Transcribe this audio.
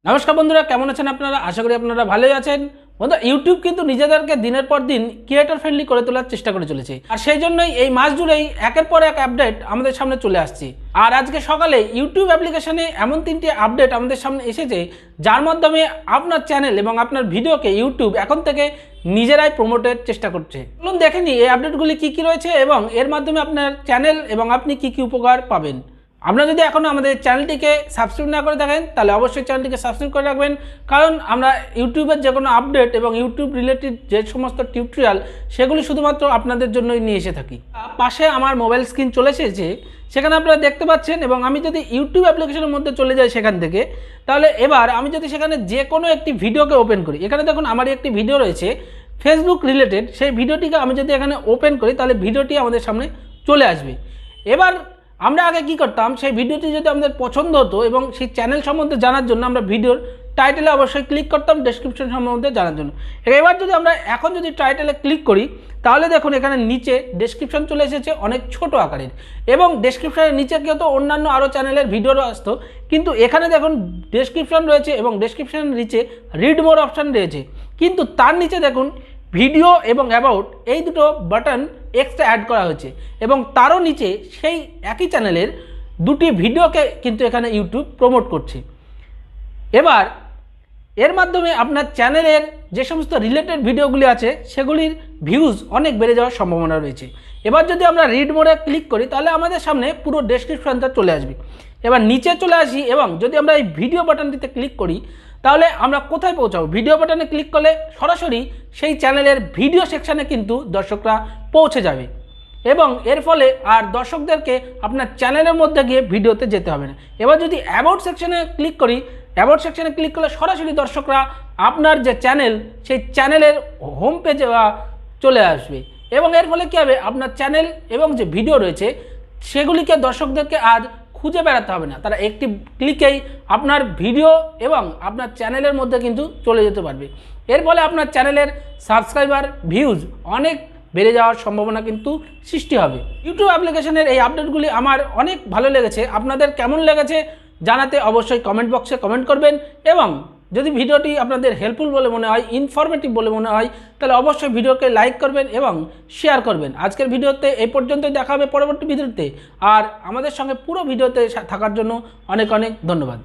নমস্কার বন্ধুরা, কেমন আছেন আপনারা? আশা করি আপনারা ভালোই আছেন। বন্ধুরা, ইউটিউব কিন্তু নিজেদেরকে দিনের পর দিন ক্রিয়েটর ফ্রেন্ডলি করে তোলার চেষ্টা করে চলেছে, আর সেই জন্যই এই মাস জুড়েই একের পর এক আপডেট আমাদের সামনে চলে আসছে। আর আজকে সকালে ইউটিউব অ্যাপ্লিকেশনে এমন 3টি আপডেট আমাদের সামনে এসেছে, যার মাধ্যমে আপনার চ্যানেল এবং আপনার ভিডিওকে ইউটিউব এখন থেকে নিজেরাই প্রমোটের চেষ্টা করছে। চলুন দেখে নিই এই আপডেটগুলি কী কী রয়েছে এবং এর মাধ্যমে আপনার চ্যানেল এবং আপনি কী কী উপকার পাবেন। আপনারা যদি এখনও আমাদের চ্যানেলটিকে সাবস্ক্রাইব না করে থাকেন, তাহলে অবশ্যই চ্যানেলটিকে সাবস্ক্রাইব করে রাখবেন, কারণ আমরা ইউটিউবের যে কোনো আপডেট এবং ইউটিউব রিলেটেড যে সমস্ত টিউটোরিয়াল সেগুলি শুধুমাত্র আপনাদের জন্যই নিয়ে এসে থাকি। পাশে আমার মোবাইল স্ক্রিন চলে এসেছে, সেখানে আপনারা দেখতে পাচ্ছেন। এবং আমি যদি ইউটিউব অ্যাপ্লিকেশনের মধ্যে চলে যাই সেখান থেকে, তাহলে এবার আমি যদি সেখানে যে কোনো একটি ভিডিওকে ওপেন করি, এখানে দেখুন আমারই একটি ভিডিও রয়েছে ফেসবুক রিলেটেড। সেই ভিডিওটিকে আমি যদি এখানে ওপেন করি, তাহলে ভিডিওটি আমাদের সামনে চলে আসবে। এবার আমরা আগে কি করতাম, সেই ভিডিওটি যদি আমাদের পছন্দ হতো এবং সেই চ্যানেল সম্বন্ধে জানার জন্য আমরা ভিডিওর টাইটেলে অবশ্যই ক্লিক করতাম ডেসক্রিপশন সম্বন্ধে জানার জন্য। এবার যদি আমরা এখন যদি টাইটেলে ক্লিক করি, তাহলে দেখুন এখানে নিচে ডেসক্রিপশন চলে এসেছে অনেক ছোট আকারের, এবং ডেসক্রিপশনের নিচে কেউ তো অন্যান্য আরও চ্যানেলের ভিডিওরও আসতো, কিন্তু এখানে দেখুন ডেসক্রিপশন রয়েছে এবং ডেসক্রিপশনের নিচে রিড মোর অপশান রয়েছে, কিন্তু তার নিচে দেখুন ভিডিও এবং অ্যাবাউট এই দুটো বাটন এক্সট্রা অ্যাড করা হয়েছে, এবং তারও নিচে সেই একই চ্যানেলের দুটি ভিডিওকে কিন্তু এখানে ইউটিউব প্রমোট করছে। এবার এর মাধ্যমে আপনার চ্যানেলের যে সমস্ত রিলেটেড ভিডিওগুলি আছে সেগুলির ভিউজ অনেক বেড়ে যাওয়ার সম্ভাবনা রয়েছে। এবার যদি আমরা রিড মোডে ক্লিক করি, তাহলে আমাদের সামনে পুরো ডেসক্রিপশনটা চলে আসবে। এবার নিচে চলে আসি এবং যদি আমরা এই ভিডিও বাটনটিতে ক্লিক করি, তাহলে আমরা কোথায় পৌঁছাবো? ভিডিও বাটনে ক্লিক করলে সরাসরি সেই চ্যানেলের ভিডিও সেকশানে কিন্তু দর্শকরা পৌঁছে যাবে, এবং এর ফলে আর দর্শকদেরকে আপনার চ্যানেলের মধ্যে গিয়ে ভিডিওতে যেতে হবে না। এবার যদি অ্যাবাউট সেকশানে ক্লিক করি, অ্যাবাউট সেকশানে ক্লিক করলে সরাসরি দর্শকরা আপনার যে চ্যানেল সেই চ্যানেলের হোম পেজে চলে আসবে, এবং এর ফলে কী হবে, আপনার চ্যানেল এবং যে ভিডিও রয়েছে সেগুলিকে দর্শকদেরকে আর খুঁজে বেড়াতে হবে না, তারা একটি ক্লিকেই আপনার ভিডিও এবং আপনার চ্যানেলের মধ্যে কিন্তু চলে যেতে পারবে। এর ফলে আপনার চ্যানেলের সাবস্ক্রাইবার ভিউজ অনেক বেড়ে যাওয়ার সম্ভাবনা কিন্তু সৃষ্টি হবে। ইউটিউব অ্যাপ্লিকেশনের এই আপডেটগুলি আমার অনেক ভালো লেগেছে। আপনাদের কেমন লেগেছে জানাতে অবশ্যই কমেন্ট বক্সে কমেন্ট করবেন, এবং যদি ভিডিওটি আপনাদের হেল্পফুল বলে মনে হয়, ইনফরমেটিভ বলে মনে হয়, তাহলে অবশ্যই ভিডিওকে লাইক করবেন এবং শেয়ার করবেন। আজকের ভিডিওতে এই পর্যন্তই, দেখা হবে পরবর্তী ভিডিওতে। আর আমাদের সঙ্গে পুরো ভিডিওতে থাকার জন্য অনেক অনেক ধন্যবাদ।